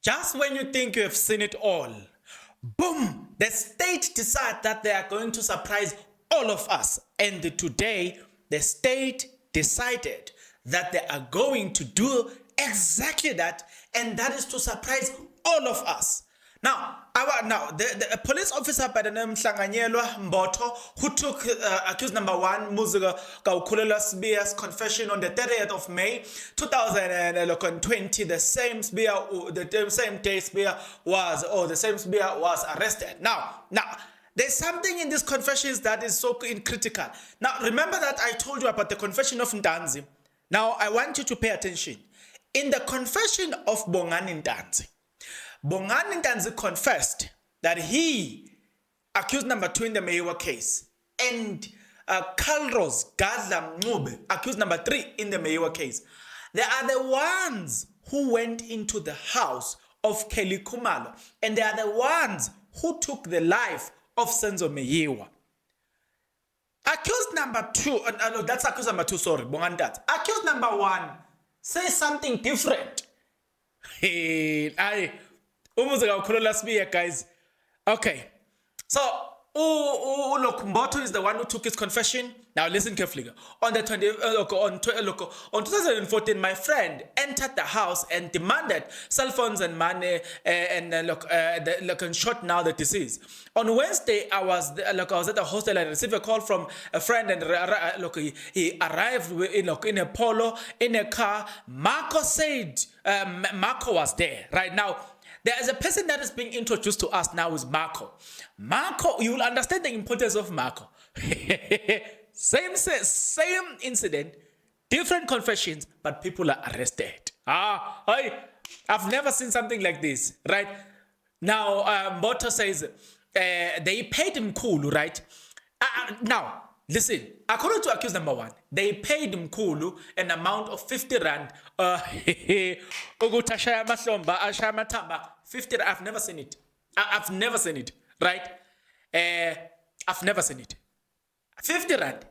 Just when you think you have seen it all, boom, the state decides that they are going to surprise all of us. And today, the state decided that they are going to do exactly that, and that is to surprise all of us. Now, the police officer by the name Mhlanganyelwa Mboto, who took accused number 1, Muziga Kaukulela Sibiya's confession on the 30th of May 2020, the same day Sibiya was arrested. Now, there's something in these confessions that is so critical. Now, remember that I told you about the confession of Ntanzi. Now, I want you to pay attention. In the confession of Bongani Ntanzi, Bongani Ntanzi confessed that he accused number 2 in the Meyiwa case, and Kalros Gadla Mncube accused number 3 in the Meyiwa case. They are the ones who went into the house of Kelly Khumalo, and they are the ones who took the life of Senzo Meyiwa. Accused number 2, that's accused number 2, sorry, Bongani Ntanzi. Accused number 1 says something different. Guys. Okay. So, look, Mboto is the one who took his confession. Now listen carefully. On 2014, my friend entered the house and demanded cell phones and money, and shot now the deceased. On Wednesday, I was at the hostel and received a call from a friend, and he arrived in a polo in a car. Marco said Marco was there. Right now, there is a person that is being introduced to us now is Marco. Marco, you will understand the importance of Marco. Same incident, different confessions, but people are arrested. I've never seen something like this, right? Now, Mboto says they paid him Mkhulu, right? Now, listen, according to accused number 1, they paid Mkhulu an amount of 50 rand. 50 rand, I've never seen it. I've never seen it, right? I've never seen it. 50 rand.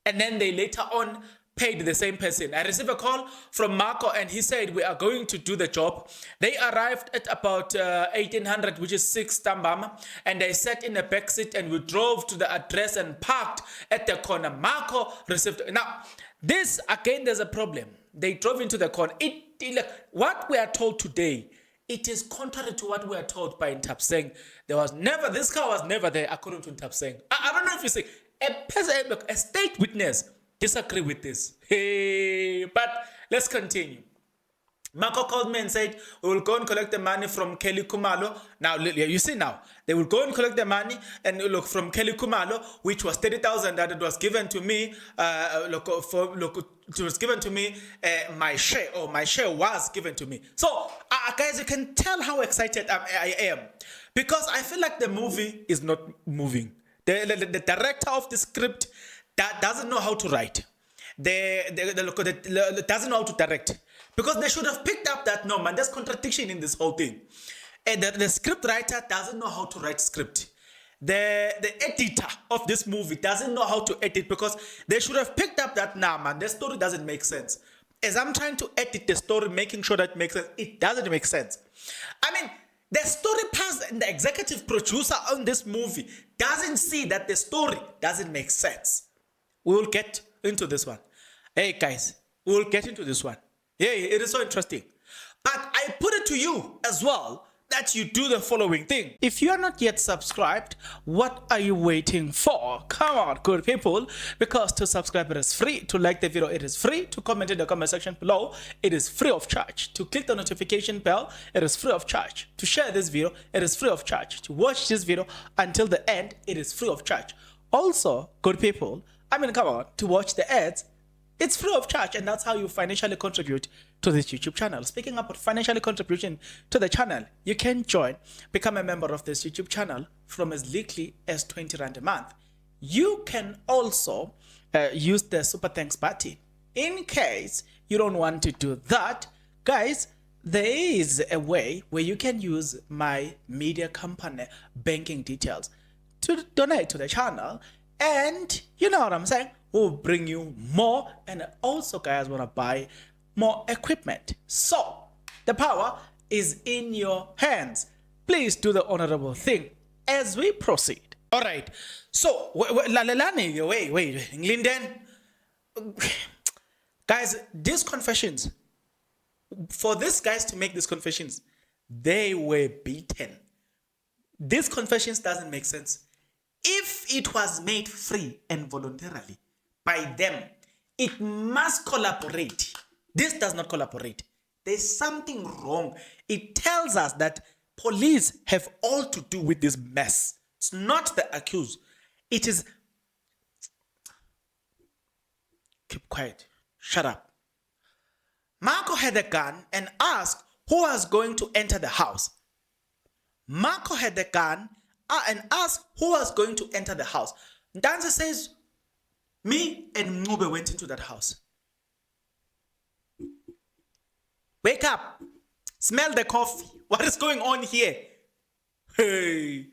And then they later on paid the same person. I received a call from Marco, and he said, we are going to do the job. They arrived at about 1800, which is 6 Tambama, and they sat in a back seat, and we drove to the address and parked at the corner. Marco received. Now, this, again, there's a problem. They drove into the corner. What we are told today, it is contrary to what we are told by Ntapseng. This car was never there, according to Ntapseng. I don't know if you see, a state witness disagree with this. But let's continue. Marco called me and said, we will go and collect the money from Kelly Khumalo. Now, you see now, they will go and collect the money and look from Kelly Khumalo, which was 30,000 that it was given to me. It was given to me, my share was given to me. So, guys, you can tell how excited I am, because I feel like the movie is not moving. The director of the script that doesn't know how to write. Doesn't know how to direct. Because they should have picked up that, no man, there's contradiction in this whole thing. And the script writer doesn't know how to write script. The editor of this movie doesn't know how to edit, because they should have picked up that, nah man, the story doesn't make sense. As I'm trying to edit the story, making sure that it makes sense, it doesn't make sense. I mean, the story pass and the executive producer on this movie doesn't see that the story doesn't make sense. We will get into this one. Hey guys, we will get into this one. Yeah, it is so interesting. But I put it to you as well that you do the following thing. If you are not yet subscribed, what are you waiting for? Come on, good people. Because to subscribe, it is free. To like the video, it is free. To comment in the comment section below, it is free of charge. To click the notification bell, it is free of charge. To share this video, it is free of charge. To watch this video until the end, it is free of charge. Also, good people, come on, to watch the ads, it's free of charge, and that's how you financially contribute to this YouTube channel. Speaking about financially contribution to the channel, you can become a member of this YouTube channel from as little as 20 Rand a month. You can also use the super thanks button. In case you don't want to do that, guys, there is a way where you can use my media company banking details to donate to the channel, and you know what I'm saying, we'll bring you more, and also guys want to buy more equipment. So the power is in your hands. Please do the honorable thing as we proceed. All right. So, wait, Linden. Guys, these confessions, for these guys to make these confessions, they were beaten. These confessions doesn't make sense. If it was made free and voluntarily by them, it must collaborate. This does not collaborate. There's something wrong. It tells us that police have all to do with this mess. It's not the accused. It is... Keep quiet. Shut up. Marco had a gun and asked who was going to enter the house. Marco had the gun and asked who was going to enter the house. Ntanzi says, me and Ngube went into that house. Wake up. Smell the coffee. What is going on here? Hey.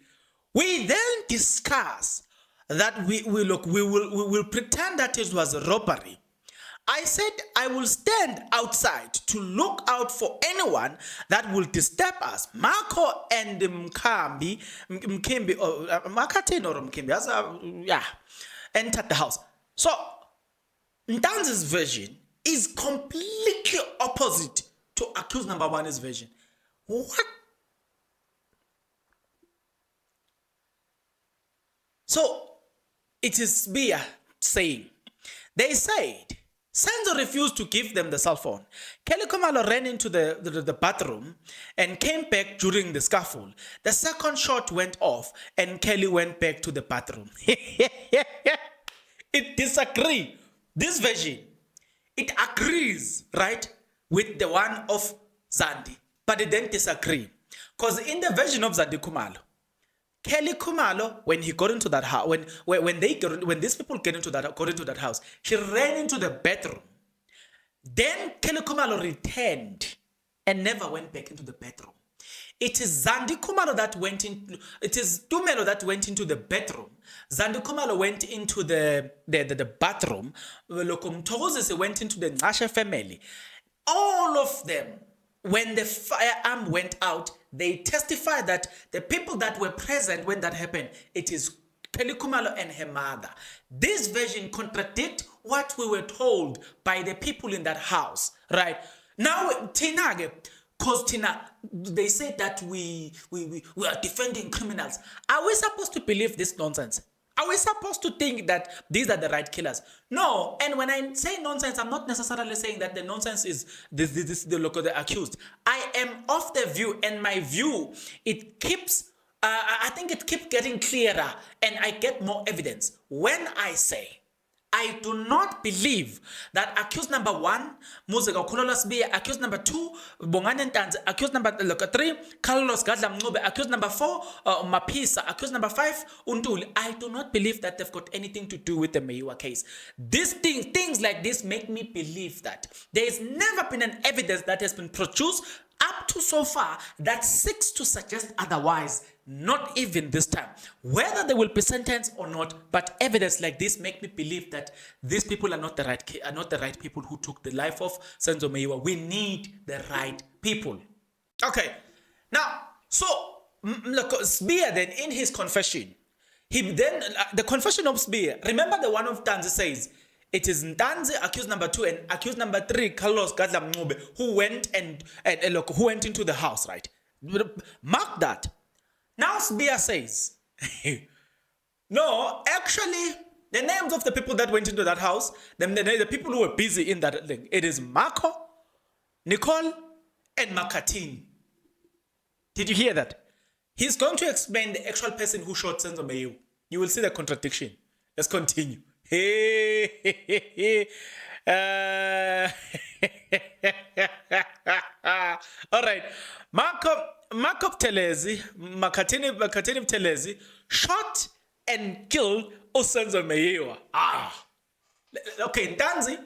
We then discuss that we will pretend that it was a robbery. I said I will stand outside to look out for anyone that will disturb us. Marco and Mkimbi, Makatini or Mkimbi, entered the house. So, Ntanzi's version is completely opposite to accused number one's version. What? So, it is Sibiya saying, they said, Senzo refused to give them the cell phone. Kelly Kumalo ran into the bathroom and came back during the scuffle. The second shot went off and Kelly went back to the bathroom. It disagrees. This version, it agrees, right, with the one of Zandi, but it then disagree. Because in the version of Zandi Kumalo, Kelly Kumalo, when he got into that house, when these people got into that house, he ran into the bedroom. Then Kelly Kumalo returned and never went back into the bedroom. It is Zandi Kumalo that went in. It is Tumelo that went into the bedroom. Zandi Kumalo went into the bathroom. Lokomtozese went into the Ngasha family. All of them, when the firearm went out, they testified that the people that were present when that happened, it is Kelly Kumalo and her mother. This version contradicts what we were told by the people in that house, right? Now, Tina, because Tina, they say that we are defending criminals. Are we supposed to believe this nonsense? Are we supposed to think that these are the right killers? No. And when I say nonsense, I'm not necessarily saying that the nonsense is the accused. I am of the view, and my view, it keeps, I think it keeps getting clearer, and I get more evidence when I say, I do not believe that accused number one, Muzeka Kulolo Sibiya, accused number two, Bongani Ntanzi, accused number 3, Carlos Gadla Mncube, accused number 4, Mapisa, accused number 5, Untuli. I do not believe that they've got anything to do with the Meyiwa case. These things like this make me believe that there has never been an evidence that has been produced up to so far that seeks to suggest otherwise. Not even this time. Whether they will be sentenced or not, but evidence like this make me believe that these people are not the right people who took the life of Senzo Meyiwa. We need the right people. Okay. Now, so look, Sibiya then in his confession, the confession of Sibiya. Remember the one of Ntanzi says it is Ntanzi, accused number 2, and accused number 3, Carlos Gadla Mncube, who went into the house, right? Mark that. Now Sibiya says, no, actually, the names of the people that went into that house, the people who were busy in that thing, it is Marco, Nicole, and Makatini. Did you hear that? He's going to explain the actual person who shot Senzo Meyiwa. You will see the contradiction. Let's continue. All right. Marco Telezi, Makatini Telezi shot and killed Senzo Meyiwa. Okay, Ntanzi,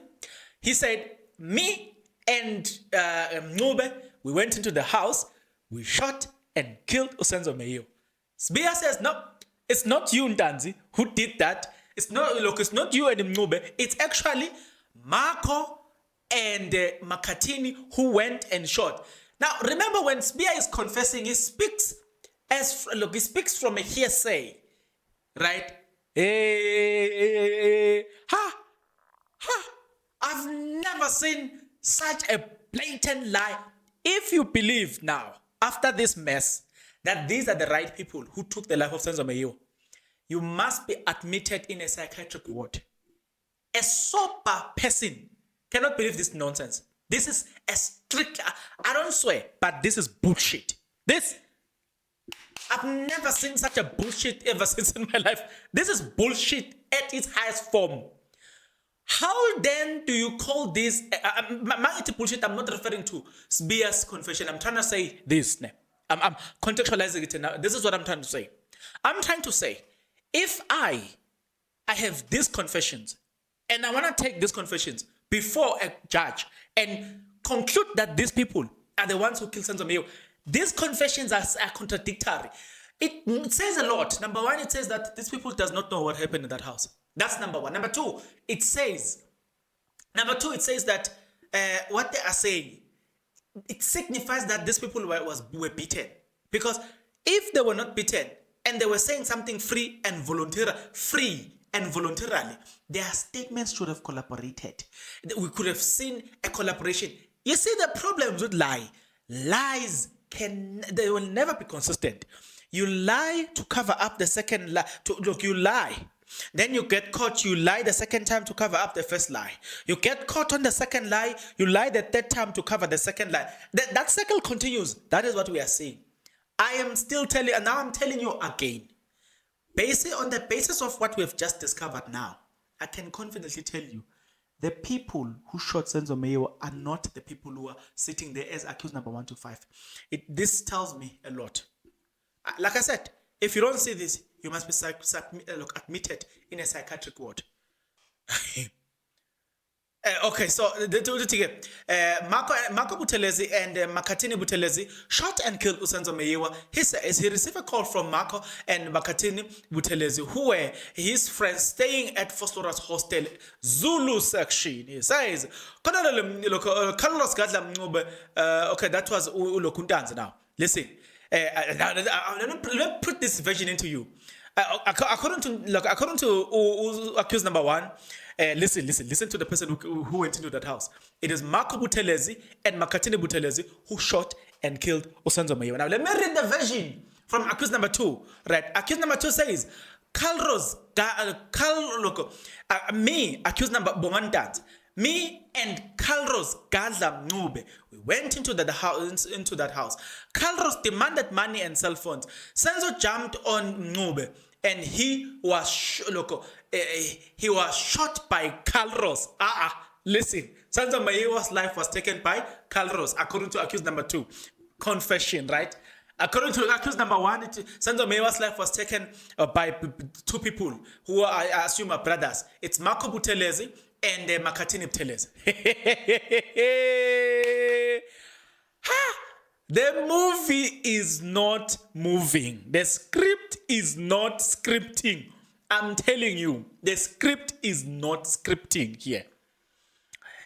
he said, me and Ngube, we went into the house, we shot and killed Senzo Meyiwa. Sibiya says, no, it's not you, Ntanzi, who did that. It's not you and Ngube. It's actually Marco and Makatini who went and shot. Now, remember when Sibiya is confessing, he speaks he speaks from a hearsay, right? Ha, ha. I've never seen such a blatant lie. If you believe now, after this mess, that these are the right people who took the life of Senzo, you must be admitted in a psychiatric ward. A sober person cannot believe this nonsense. This is a strict, I don't swear, but this is bullshit. I've never seen such a bullshit ever since in my life. This is bullshit at its highest form. How then do you call this bullshit? I'm not referring to Sibiya's confession. I'm trying to say this. I'm contextualizing it now. This is what I'm trying to say. I'm trying to say, if I have these confessions, and I want to take these confessions before a judge and conclude that these people are the ones who killed Senzo, these confessions are contradictory. It says a lot. Number one, it says that these people does not know what happened in that house. That's number one. Number two, it says that what they are saying, it signifies that these people were beaten. Because if they were not beaten and they were saying something free and voluntarily, their statements should have collaborated. We could have seen a collaboration. You see the problems with lies they will never be consistent. You lie to cover up the second lie. You lie. Then you get caught, you lie the second time to cover up the first lie. You get caught on the second lie, you lie the third time to cover the second lie. That cycle continues. That is what we are seeing. I am still telling, and now I'm telling you again. On the basis of what we've just discovered now, I can confidently tell you, the people who shot Senzo are not the people who are sitting there as accused number 1 to 5. This tells me a lot. Like I said, if you don't see this, you must be admitted in a psychiatric ward. Okay, so Marco Buthelezi and Makatini Buthelezi shot and killed Senzo. He says he received a call from Marco and Makatini Buthelezi, who were his friends staying at Fostora's hostel, Zulu section. He says, Carlos Gadla Mngube, okay, that was Ulokundanza now. Listen, let me put this version into you. According to accused number 1, listen to the person who went into that house. It is Marco Buthelezi and Makatini Buthelezi who shot and killed Senzo. Now let me read the version from accused number 2. Right, accused number 2 says, me, accused number 1, me and Carlos Gadla Mngube, we went into that house. Carlos demanded money and cell phones. Senzo jumped on Mngube and he was shot by Carlos. Listen, Senzo Mayewa's life was taken by Carlos, according to accused number 2. Confession, right? According to accused number 1, Senzo Mayewa's life was taken by 2 people who I assume are brothers. It's Marco Buthelezi and Makatini Buthelezi. The movie is not moving. The script is not scripting. I'm telling you, the script is not scripting here.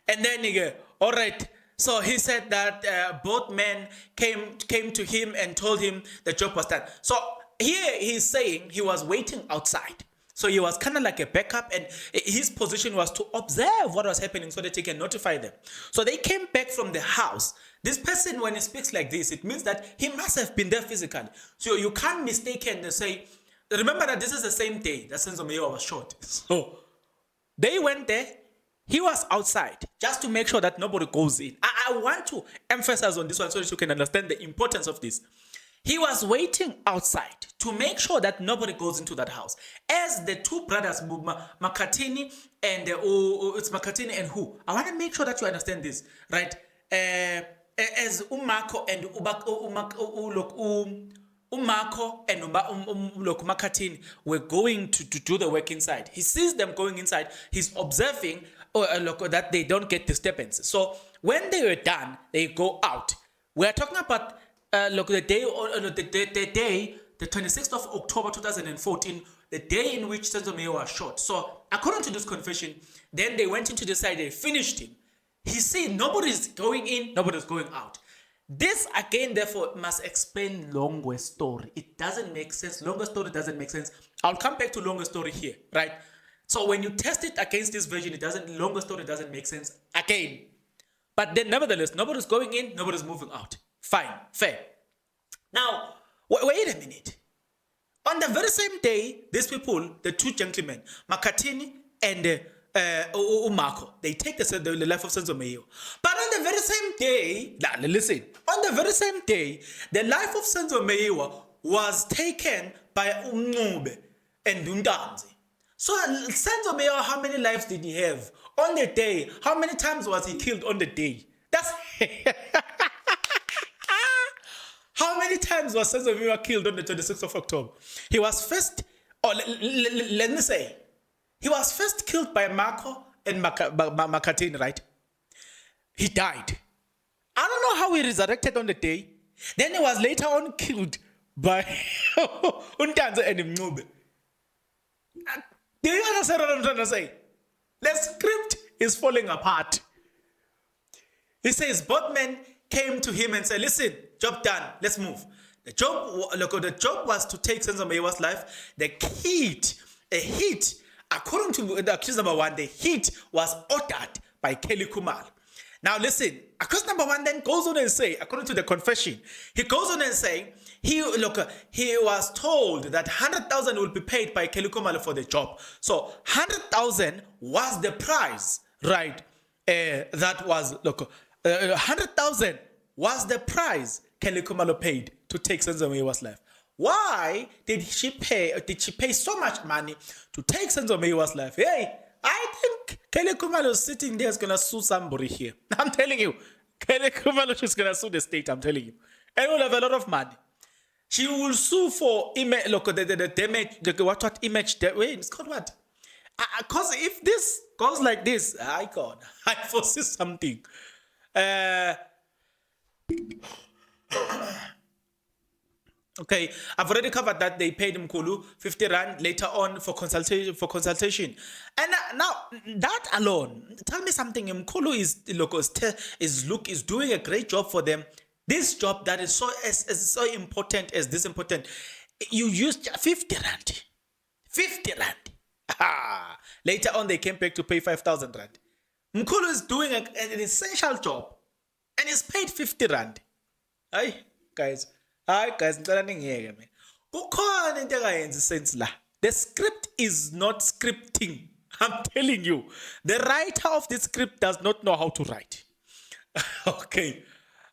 And then again, all right. So he said that both men came to him and told him the job was done. So here he's saying he was waiting outside. So he was kind of like a backup, and his position was to observe what was happening so that he can notify them. So they came back from the house. This person, when he speaks like this, it means that he must have been there physically. So you can't mistaken and say, remember that this is the same day that Senzo was shot. So they went there. He was outside just to make sure that nobody goes in. I want to emphasize on this one so that you can understand the importance of this. He was waiting outside to make sure that nobody goes into that house. As the 2 brothers, Makatini and it's Makatini and who? I want to make sure that you understand this, right? As Umako and Makatini were going to do the work inside. He sees them going inside. He's observing that they don't get disturbances. So when they were done, they go out. We're talking about the day, the 26th of October 2014, the day in which Senzo was shot. So according to this confession, then they went into the side, they finished him. He said nobody's going in, nobody's going out. This again, therefore, must explain longer story. It doesn't make sense. Longer story doesn't make sense. I'll come back to longer story here, right? So when you test it against this version, longer story doesn't make sense again. But then nevertheless, nobody's going in, nobody's moving out. Fine, fair. Now, wait a minute. On the very same day, these people, the two gentlemen, Makatini and Marco, they take the life of Senzo. But on the very same day, listen, on the very same day, the life of Senzo was taken by Umnube and Dundanzi. So Senzo, how many lives did he have on the day? How many times was he killed on the day? That's how many times was Senzo killed on the 26th of October? He was first, or let me say, he was first killed by Marco and Makatini, right? He died. I don't know how he resurrected on the day. Then he was later on killed by Untanza and Mnube. Do you understand what I'm trying to say? The script is falling apart. He says both men came to him and said, listen, job done, let's move. The job was to take Senzo Meyiwa's life. The hit, according to the accused number one, the hit was ordered by Kelly Kumalo. Now listen, accused number one then goes on and say, according to the confession, he goes on and say, he was told that 100,000 will be paid by Kelly Kumalo for the job. So 100,000 was the price, right? That was 100,000 was the price Kelly Kumalo paid to take Senzo Meyiwa's life. Why did she pay so much money to take Senzo Meyiwa's life? Hey, I think Kelly Kumalo is sitting there is gonna sue somebody here. I'm telling you, Kelly Kumalo is gonna sue the state. I'm telling you, and will have a lot of money. She will sue for image. Look, the damage. What image? Wait, it's called what? Because if this goes like this, I foresee something. Okay, I've already covered that they paid Mkulu 50 rand later on for consultation. And now that alone, tell me something. Mkulu is doing a great job for them. This job that is so important as this important, you used 50 rand. 50 rand. Later on, they came back to pay 5,000 rand. Mkulu is doing an essential job and is paid 50 rand. Hi, guys, ngicela ningiyeke mina. Kukhona into engayenzi sense la. The script is not scripting. I'm telling you. The writer of the script does not know how to write. Okay.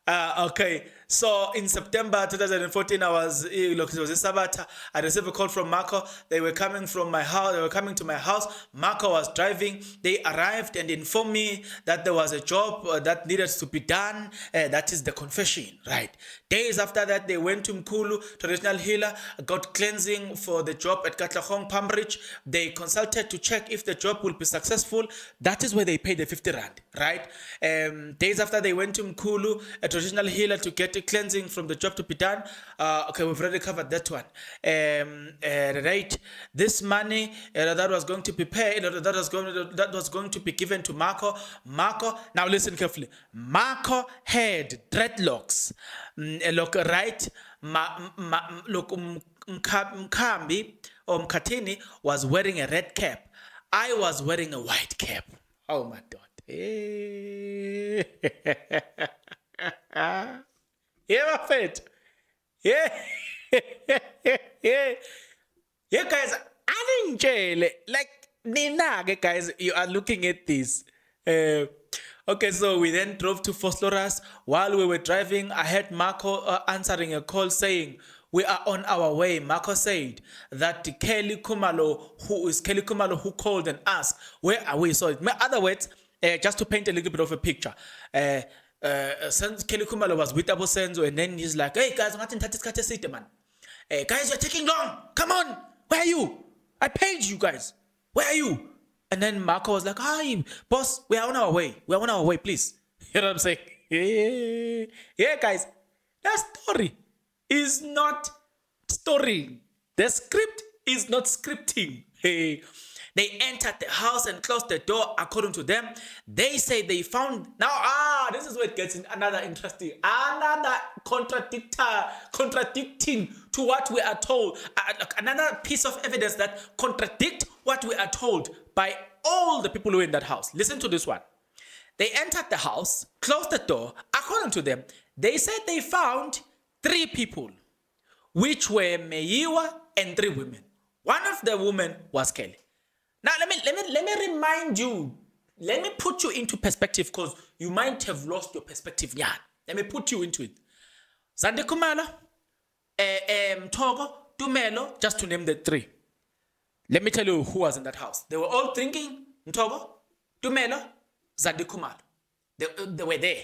Okay. So in September 2014, it was in Sabata. I received a call from Marco. They were coming from my house. They were coming to my house. Marco was driving. They arrived and informed me that there was a job that needed to be done. That is the confession, right? Days after that, they went to Mkulu, traditional healer, got cleansing for the job at Katlahong, Pambridge. They consulted to check if the job will be successful. That is where they paid the 50 rand, right? Days after, they went to Mkulu, a traditional healer, to get a cleansing from the job to be done. Okay, we've already covered that one. Right, this money that was going to be paid, that was going to be given to Marco. Now listen carefully. Marco had dreadlocks. Look, right? Look, Mkambi or Mkatini was wearing a red cap. I was wearing a white cap. Oh my God. Yeah, my friend. Yeah. Yeah, guys. I didn't jail. Like, Nina, guys, you are looking at this. Okay, so we then drove to Fosloras. While we were driving, I heard Marco answering a call saying, we are on our way. Marco said that Kelly Kumalo who called and asked, where are we? So in other words, just to paint a little bit of a picture, Kelly Kumalo was with Abu Senzo, and then he's like, hey guys, man. Hey guys, you're taking long. Come on. Where are you? I paid you guys. Where are you? And then Marco was like, hi, boss, we are on our way. We are on our way, please. You know what I'm saying? Yeah, guys, that story is not story. The script is not scripting. Hey, they entered the house and closed the door. According to them, they say they found. Now, this is where it gets in another interesting, another contradicting to what we are told. Another piece of evidence that contradict what we are told by all the people who are in that house. Listen to this one. They entered the house, closed the door. According to them, they said they found 3 people, which were Meyiwa and 3 women. One of the women was Kelly. Now let me remind you. Let me put you into perspective because you might have lost your perspective. Yeah, let me put you into it. Zandi Kumalo, Mtogo, Tumelo, just to name the 3. Let me tell you who was in that house. They were all thinking Mtogo, Tumelo, Zandi Kumalo. They were there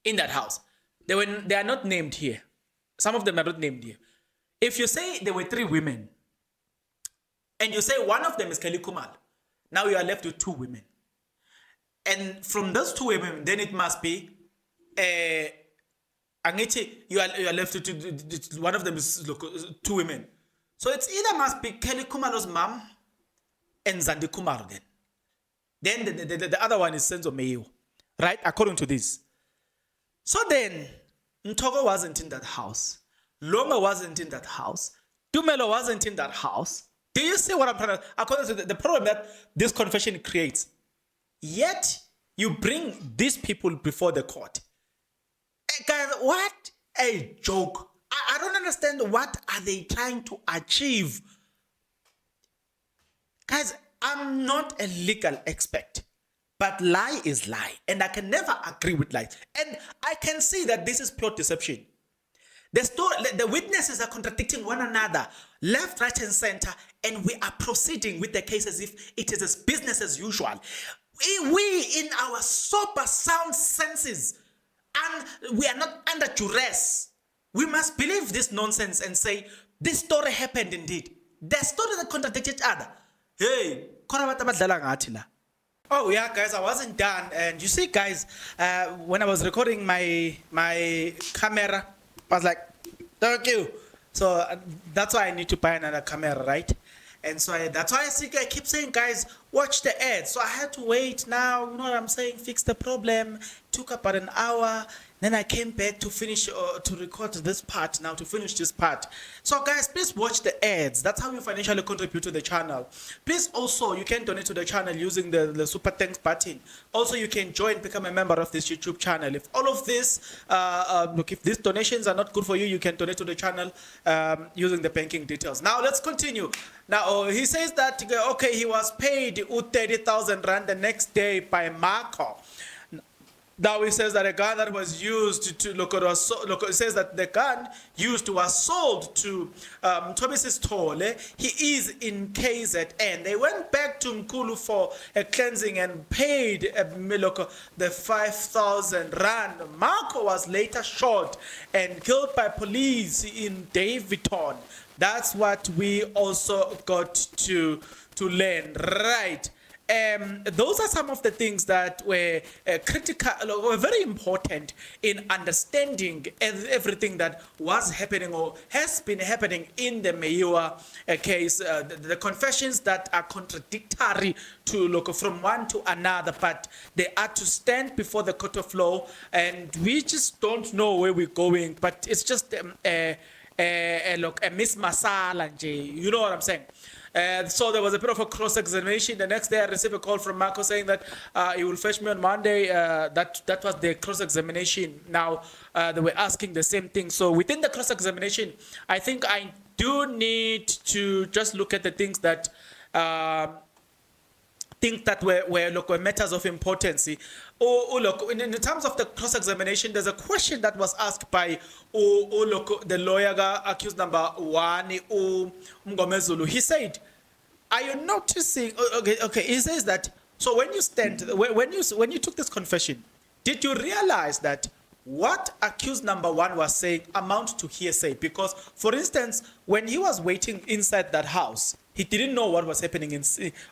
in that house. They are not named here. Some of them are not named here. If you say there were 3 women, and you say one of them is Kelly Kumal, now you are left with 2 women. And from those 2 women, then it must be, Angichi, you are left with one of them is 2 women. So it's either must be Kelly Kumalo's mom and Zandi Kumalo then. Then the other one is Senzo Meyo, right? According to this. So then, Ntogo wasn't in that house. Longa wasn't in that house. Tumelo wasn't in that house. Do you see what I'm trying to... According to the problem that this confession creates. Yet, you bring these people before the court. Guys, what a joke. I don't understand what are they trying to achieve. Guys, I'm not a legal expert. But lie is lie. And I can never agree with lies. And I can see that this is pure deception. The witnesses are contradicting one another, left, right, and center, and we are proceeding with the case as if it is as business as usual. We in our sober, sound senses, and we are not under duress. We must believe this nonsense and say, this story happened indeed. The story that contradict each other. Hey, oh yeah, guys, I wasn't done. And you see, guys, when I was recording my camera, I was like, thank you. So that's why I need to buy another camera, right? And so that's why I keep saying, guys, watch the ads. So I had to wait now, you know what I'm saying, fix the problem. Took about an hour. Then I came back to finish, to record this part now, to finish this part. So guys, please watch the ads. That's how you financially contribute to the channel. Please also, you can donate to the channel using the super thanks button. Also, you can join, become a member of this YouTube channel. If all of this, look, if these donations are not good for you, you can donate to the channel using the banking details. Now, let's continue. Now, he says that, okay, he was paid 30,000 Rand the next day by Marco. Now he says that a gun that was used to it says that the gun used was sold to Thomas Tole. He is in KZN. They went back to Mkulu for a cleansing and paid the 5,000 Rand. Marco was later shot and killed by police in Davidton. That's what we also got to learn, right? Those are some of the things that were critical, were very important in understanding everything that was happening or has been happening in the Meyiwa case. The confessions that are contradictory to look from one to another, but they are to stand before the court of law, and we just don't know where we're going. But it's just a miss masala, you know what I'm saying? So there was a bit of a cross-examination. The next day I received a call from Marco saying that he will fetch me on Monday. That was the cross-examination. Now they were asking the same thing. So within the cross-examination, I think I do need to just look at the things that were matters of importance. Look, in terms of the cross-examination, there's a question that was asked by the lawyer accused number 1, Mngomezulu. He said, "Are you noticing?" Okay. He says that. So when you took this confession, did you realize that what accused number 1 was saying amount to hearsay? Because, for instance, when he was waiting inside that house, he didn't know what was happening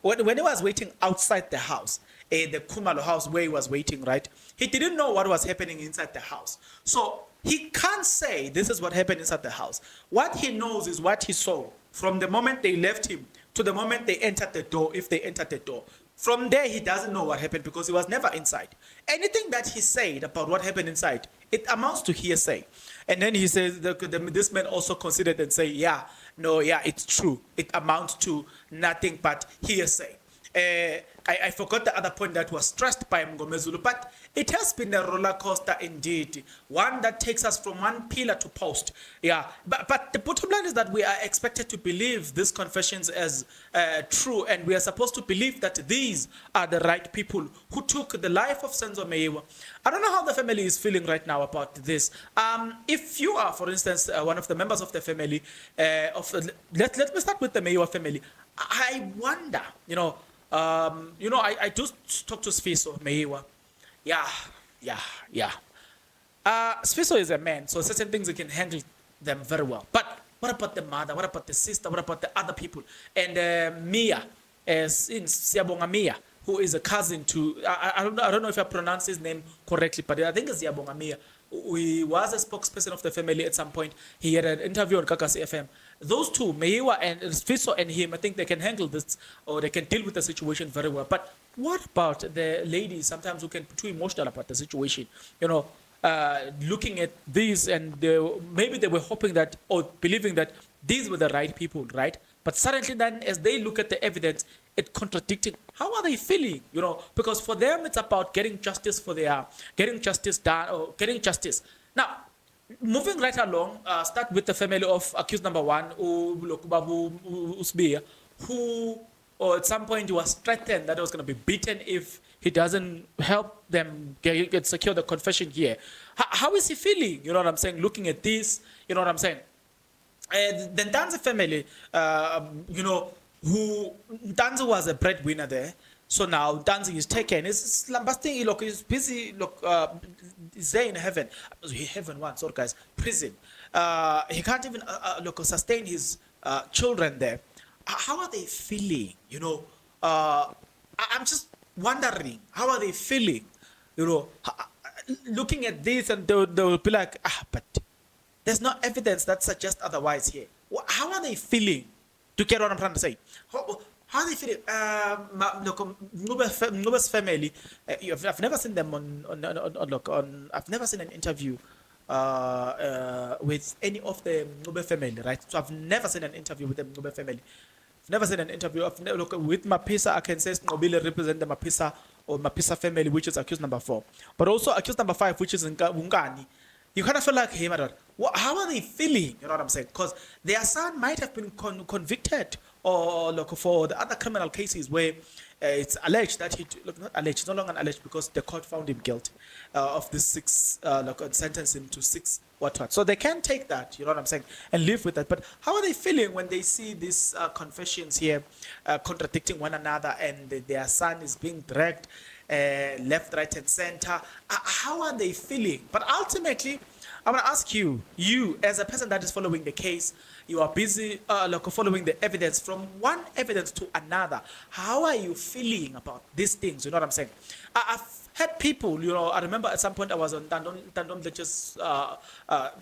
when he was waiting outside the house, the Kumalo house where he was waiting, right? He didn't know what was happening inside the house. So he can't say this is what happened inside the house. What he knows is what he saw from the moment they left him to the moment they entered the door, if they entered the door. From there, he doesn't know what happened because he was never inside. Anything that he said about what happened inside, it amounts to hearsay. And then he says, this man also considered and say, yeah, no, yeah, it's true. It amounts to nothing but hearsay. I forgot the other point that was stressed by Mngomezulu, but it has been a roller coaster indeed, one that takes us from one pillar to post. Yeah, but the bottom line is that we are expected to believe these confessions as true, and we are supposed to believe that these are the right people who took the life of Senzo Meyiwa. I don't know how the family is feeling right now about this. If you are, for instance, one of the members of the family, let me start with the Meyiwa family. I wonder, I do talk to Sfiso Meyiwa. Yeah. Sfiso is a man, so certain things he can handle them very well. But what about the mother? What about the sister? What about the other people? And Mia, Siyabonga Mia, who is a cousin to, I don't know if I pronounce his name correctly, but I think it's Siyabonga Mia. He was a spokesperson of the family at some point. He had an interview on Kakasi FM. Those two, Meyiwa and Sfiso and him, I think they can handle this, or they can deal with the situation very well. But what about the ladies sometimes who can be too emotional about the situation? Looking at these, and maybe they were hoping that, or believing that these were the right people, right? But suddenly then, as they look at the evidence, it contradicting. How are they feeling? Because for them, it's about getting justice getting justice done, or getting justice. Now, moving right along, start with the family of accused number one, Sibiya, who at some point was threatened that he was going to be beaten if he doesn't help them get secure the confession here. How is he feeling? You know what I'm saying? Looking at this, you know what I'm saying? The Ntanzi family, who Ntanzi was a breadwinner there. So now Ntanzi is taken. He's lambasting. Look, he's busy. Look, he's there in heaven. Heaven one, sorry guys. Prison. He can't even sustain his children there. How are they feeling? I'm just wondering. How are they feeling? Looking at this, and they will be like, but there's no evidence that suggests otherwise here. How are they feeling? To get what I'm trying to say. How are they feeling? Nuba's family. I've never seen them on. I've never seen an interview with any of the Nube family, right? So I've never seen an interview with the Nube family. I've never seen an interview. With Mapisa, I can say Nobile represent the Mapisa or Mapisa family, which is accused number 4, but also accused number 5, which is Ngani. You kind of feel like, hey, how are they feeling? You know what I'm saying? Because their son might have been convicted or for the other criminal cases where it's alleged that not alleged, it's no longer alleged because the court found him guilty of this 6, sentenced him to 6 what. So they can take that, you know what I'm saying, and live with that. But how are they feeling when they see these confessions here contradicting one another, and their son is being dragged left, right, and center? How are they feeling? But ultimately, I want to ask you as a person that is following the case, you are busy following the evidence from one evidence to another. How are you feeling about these things? You know what I'm saying? I've had people, I remember at some point I was on Tandon Lecture's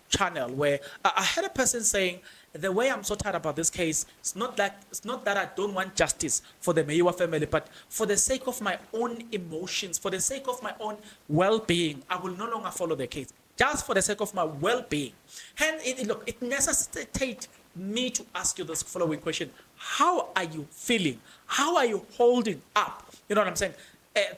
channel where I had a person saying, the way I'm so tired about this case, it's not that I don't want justice for the Meyiwa family, but for the sake of my own emotions, for the sake of my own well-being, I will no longer follow the case. Just for the sake of my well-being. And it necessitates me to ask you this following question. How are you feeling? How are you holding up? You know what I'm saying?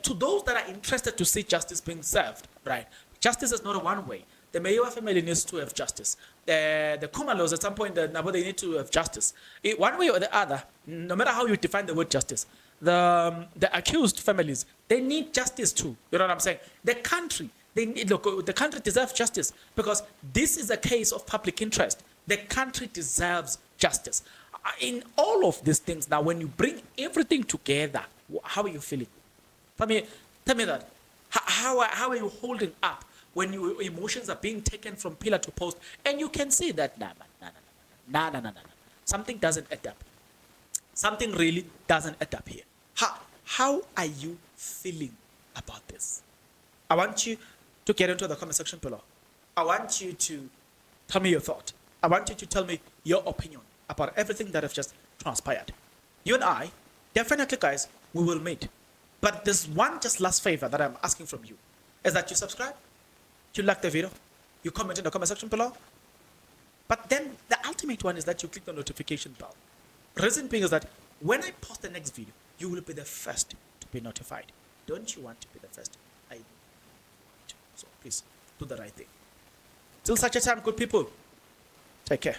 To those that are interested to see justice being served, right? Justice is not a one way. The Meyiwa family needs to have justice. The Kumalos at some point, they need to have justice. One way or the other, no matter how you define the word justice, the accused families, they need justice too. You know what I'm saying? The country, the country deserves justice because this is a case of public interest. The country deserves justice. In all of these things, now when you bring everything together, how are you feeling? Tell me that. How are you holding up when your emotions are being taken from pillar to post, and you can see that nah, something doesn't add up. Something really doesn't add up here. How are you feeling about this? I want you to get into the comment section below. I want you to tell me your thought. I want you to tell me your opinion about everything that have just transpired. you and I, definitely, guys, we will meet. But there's one just last favor that I'm asking from you, is that you subscribe, you like the video, you comment in the comment section below. But then the ultimate one is that you click the notification bell. Reason being is that when I post the next video, you will be the first to be notified. Don't you want to be the first? I do. So please do the right thing. Till such a time, good people, take care.